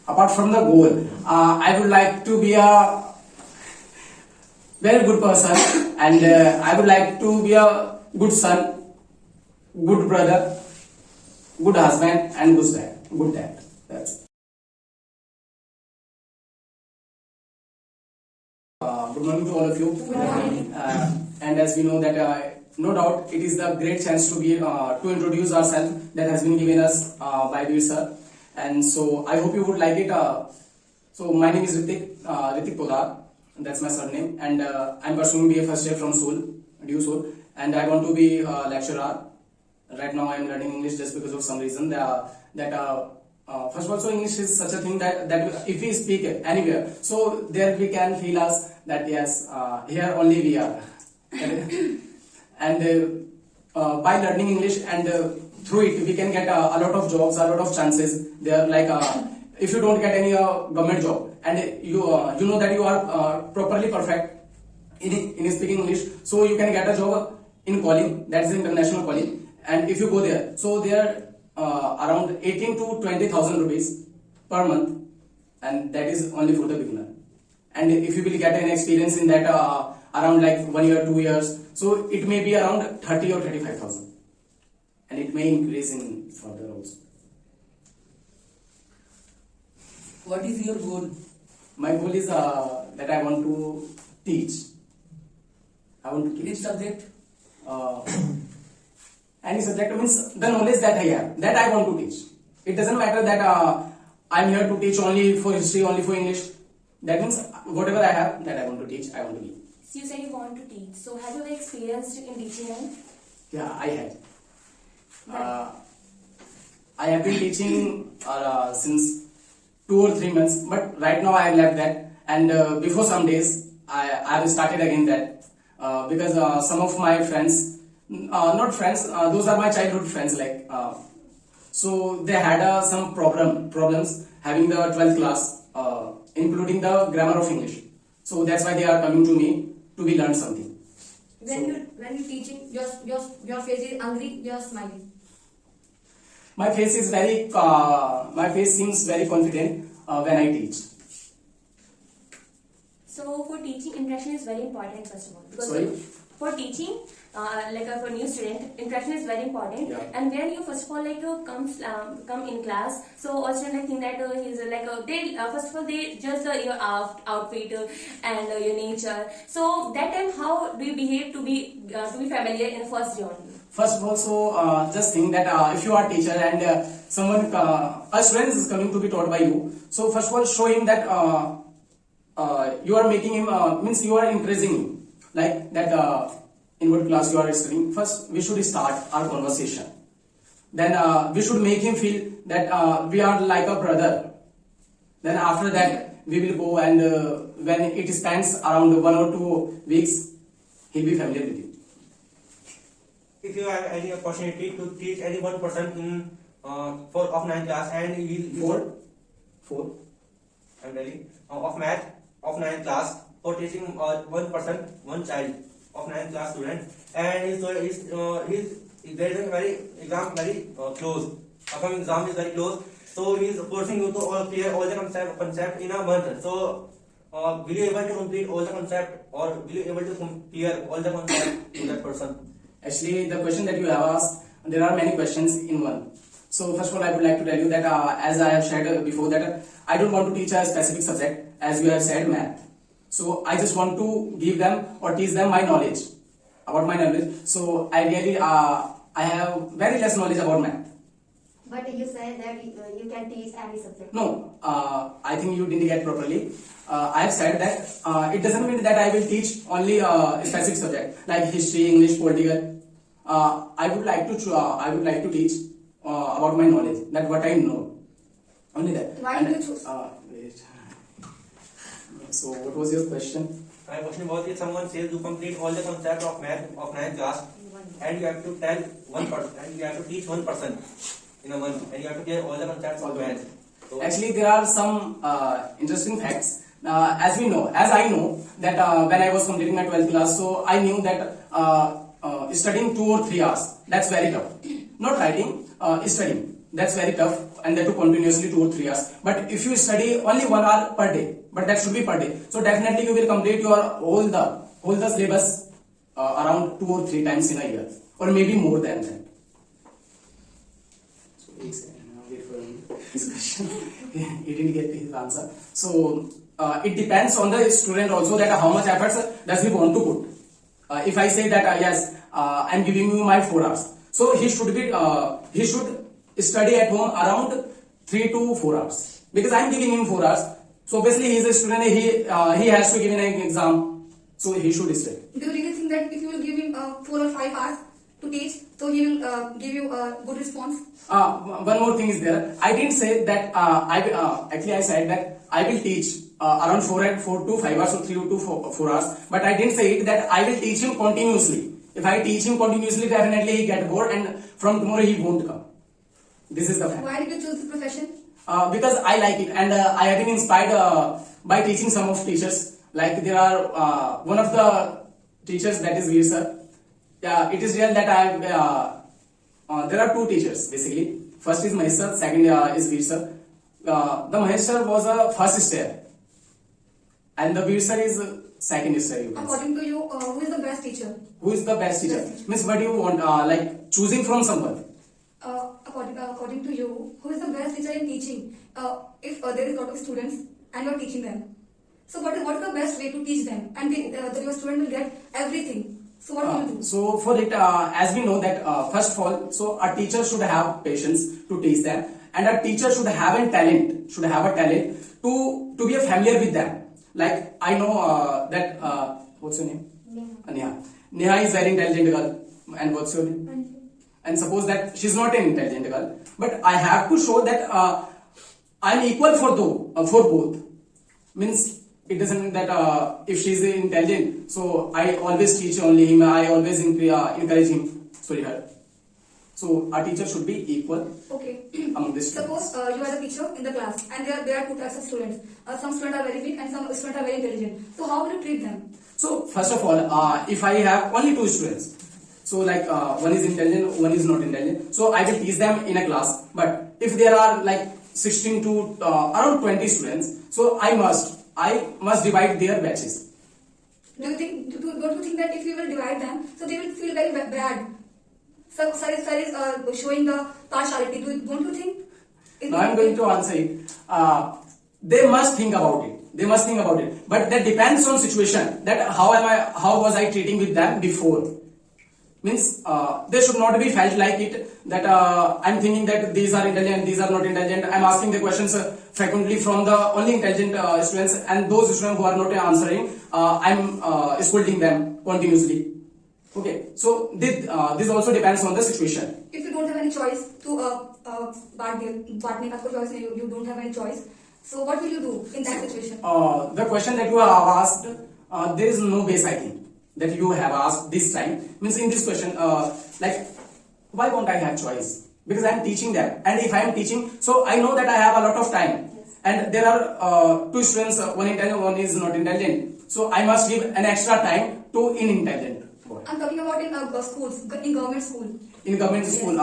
Apart from the goal, I would like to be a very good person, and I would like to be a good son, good brother, good husband, and good dad. Good dad. That's it. Good morning to all of you. Good morning. And as we know that no doubt it is the great chance to be to introduce ourselves that has been given us by Veer sir. And so I hope you would like it. So my name is Ritik Podar. That's my surname, and I'm pursuing BA first year from Seoul, and I want to be a lecturer. Right now I'm learning English just because of some reason first of all, so English is such a thing that if we speak anywhere, so there we can feel us that yes, here only we are. And by learning English and through it we can get a lot of jobs, a lot of chances. There like if you don't get any government job and you know that you are properly perfect in speaking English, so you can get a job in calling, that is international calling. And if you go there, so there around 18 to 20,000 rupees per month, and that is only for the beginner. And if you will get an experience in that around like 1 year, 2 years, so it may be around 30 or 35,000, and it may increase in further also. What is your goal? My goal is that I want to teach. I want to Which teach. subject? Any subject means the knowledge that I have, that I want to teach. It doesn't matter that I'm here to teach only for history, only for English. That means whatever I have, that I want to teach, I want to give. So you said you want to teach. So have you experienced in teaching them? Yeah, I have. I have been teaching since 2 or 3 months, but right now I have left that. And before some days, I have started again that because some of my friends, not friends, those are my childhood friends. Like so, they had some problems having the 12th class, including the grammar of English. So that's why they are coming to me to be learn something. When you teaching, your face is angry, you're smiling. My face is my face seems very confident when I teach. So for teaching, impression is very important first of all. Because Sorry? for teaching, for new student, impression is very important. Yeah. And when you first of all come in class, so all students think that he's they first of all they judge your outfit and your nature. So that time, how do you behave to be familiar in first day only? First of all, so just think that if you are a teacher and someone, a student is coming to be taught by you, so first of all show him that you are making him, means you are encouraging him, like that in what class you are studying. First we should start our conversation. Then we should make him feel that we are like a brother. Then after that we will go and when it spends around 1 or 2 weeks, he'll be familiar with you. If you have any opportunity to teach any one person in 4 of 9 class and Four. I'm telling of math of 9 class for teaching one person, one child of 9 class student, and there is a very exam very close. Upcoming exam is very close, so he is forcing you to all clear all the concept in a month. So will you able to complete all the concept, or will you able to clear all the concept to that person? Actually, the question that you have asked, there are many questions in one. So first of all, I would like to tell you that as I have shared before that I don't want to teach a specific subject, as you have said, math. So I just want to give them or teach them my knowledge, about my knowledge. So I really, I have very less knowledge about math. But you said that you can teach any subject. No, I think you didn't get properly. I have said that it doesn't mean that I will teach only a specific subject like history, English, political. I would like to teach about my knowledge, that what I know, only that. Why And, do you choose? Wait. So what was your question? My question was, if someone says you complete all the concept of math of 9th class and you have to tell one person and you have to teach one person in a month and you have to clear all the concepts of math. So, Actually, there are some interesting facts. As I know that when I was completing my 12th class, so I knew that studying 2 or 3 hours, that's very tough. Not writing, studying, that's very tough. and that too continuously 2 or 3 hours. But if you study only 1 hour per day, but that should be per day, so definitely you will complete your whole the syllabus around 2 or 3 times in a year, or maybe more than that. So एक second, I'll wait for his question. He didn't get his answer. So it depends on the student also, that how much efforts does he want to put. If I say that yes, I'm giving you my 4 hours, so he should study at home around 3 to 4 hours, because I'm giving him 4 hours. So obviously he is a student, he has to give an exam, so he should study. Do you really think that if you will give him 4 or 5 hours to teach, so he will give you a good response? One more thing is there. I didn't say that. I said that I will teach around 4 to 5 hours, or 3 to 4 hours. But I didn't say it that I will teach him continuously. If I teach him continuously, definitely he get bored, and from tomorrow he won't come. This is the fact. Why did you choose this profession? Because I like it, and I have been inspired by teaching some of teachers. Like there are one of the teachers, that is Veer sir. Yeah, it is real that there are 2 teachers basically. First is Mahesh sir, second is Veer sir. The Mahesh sir was a first stair, and the Veer sir is second stair. You can say. According to you, who is the best teacher? Who is the best teacher? Means what do you want? Like choosing from someone. According to you, who is the best teacher in teaching? If there is a lot of students and you are teaching them, so what is the best way to teach them, and your student will get everything? So what will you do? So for it, as we know that first of all, so a teacher should have patience to teach them, and a teacher should have a talent to be familiar with them. Like I know that what's your name? Neha. Neha is very intelligent girl, and what's your name? And suppose that she's not an intelligent girl, but I have to show that I'm equal for both. Means it doesn't mean that if she's intelligent, so I always teach only him, I always encourage him, her. So a teacher should be equal Okay. among the students. Suppose you are the teacher in the class, and there are 2 types of students. Some students are very weak, and some students are very intelligent. So how will you treat them? So first of all, if I have only 2 students, so like one is intelligent, one is not intelligent, so I will teach them in a class. But if there are like 16 to around 20 students, so I must divide their batches. Don't you think that if you will divide them, so they will feel very bad? So sir is showing the partiality. Don't you think? Now I'm going to answer it. They must think about it. But that depends on situation. That how was I treating with them before? Means they should not be felt like it that I'm thinking that these are intelligent, these are not intelligent. I'm asking the questions frequently from the only intelligent students, and those students who are not answering, I'm scolding them continuously. Okay, so this also depends on the situation. If you don't have any choice to बांटने का कोई choice नहीं, you don't have any choice. So what will you do in that situation? The question that you have asked, there is no base, I think, that you have asked this time. Means in this question, like, why won't I have choice? Because I am teaching them, and if I am teaching, so I know that I have a lot of time, and there are 2 students, one intelligent, one is not intelligent. So I must give an extra time to intelligent boy. I'm talking about in schools, in government school. In government school,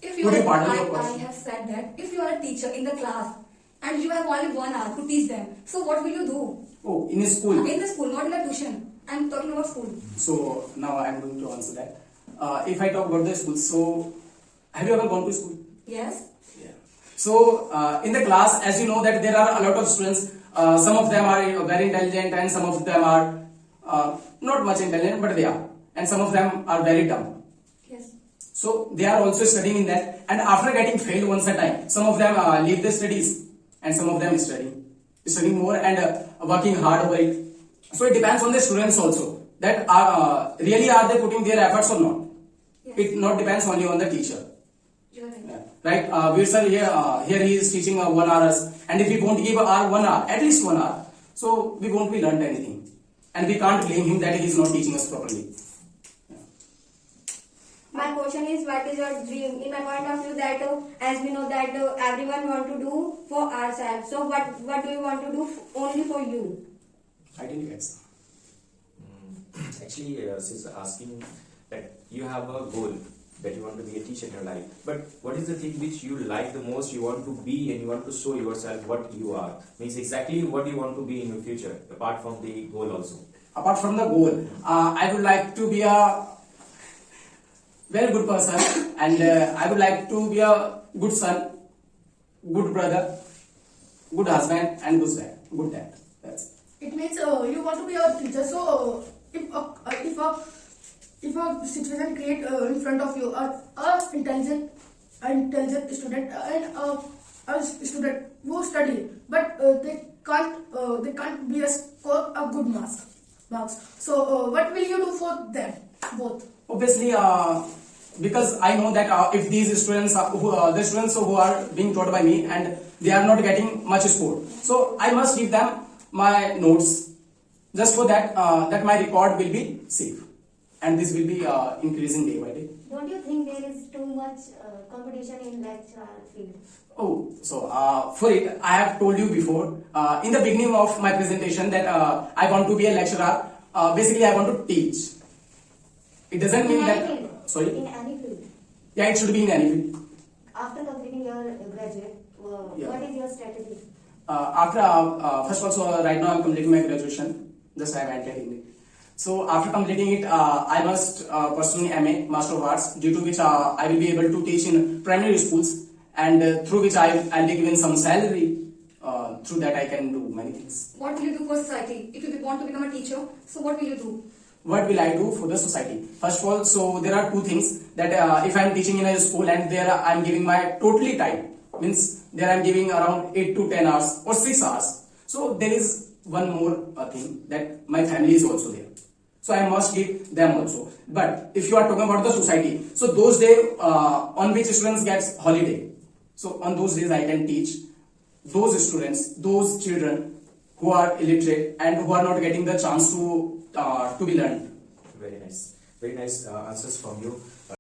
If could you pardon your I question? have said that if you are a teacher in the class and you have only 1 hour to teach them, so what will you do? Oh, in school. In the school, not in the tuition. I'm talking about school. So now I'm going to answer that. If I talk about the school, so have you ever gone to school? Yes. Yeah. So in the class, as you know that there are a lot of students. Some of them are very intelligent, and some of them are not much intelligent, but they are, and some of them are very dumb. Yes. So they are also studying in that, and after getting failed once a time, some of them leave the studies, and some of them studying more and working hard over it. So it depends on the students also, that really are they putting their efforts or not. Yes. It not depends only on the teacher. You're right. Yeah. Right, Veer sir here he is teaching 1 hour, and if we won't give our 1 hour, at least 1 hour, so we won't be learned anything, and we can't blame him that he is not teaching us properly. My question is, what is your dream? In my point of view, that as we know that everyone want to do for ourselves. So what do you want to do only for you? I didn't get sir. Actually, she's asking that you have a goal that you want to be a teacher in your life. But what is the thing which you like the most? You want to be and you want to show yourself what you are. Means exactly what you want to be in your future, apart from the goal also. Apart from the goal, I would like to be a very good person, and I would like to be a good son, good brother, good husband, and good dad. Good dad. That's it. It means you want to be a teacher. So if a situation create in front of you a intelligent student and a student who study, but they can't be a score a good marks. So what will you do for them both? Obviously, because I know that if these students, the students who are being taught by me, and they are not getting much support, so I must give them my notes, just for that that my record will be safe, and this will be increasing day by day. Don't you think there is too much competition in lecture field? Oh, so for it, I have told you before in the beginning of my presentation that I want to be a lecturer. Basically, I want to teach. It doesn't mean In that. any field. Sorry. In any field. Yeah, it should be in any field. After completing your graduate, Yeah. what is your strategy? First of all, so right now I'm completing my graduation. Just I have entered in it. So after completing it, I must pursue MA, Master of Arts, due to which I will be able to teach in primary schools, and through which I'll be given some salary. Through that I can do many things. What will you do for society? If you want to become a teacher, so what will you do? What will I do for the society? First of all, so there are two things that if I'm teaching in a school and there I'm giving my totally time, means there I'm giving around 8 to 10 hours or 6 hours. So there is one more thing, that my family is also there. So I must give them also. But if you are talking about the society, so those days on which students get holiday, so on those days I can teach those students, those children who are illiterate and who are not getting the chance to be learned. Very nice answers from you.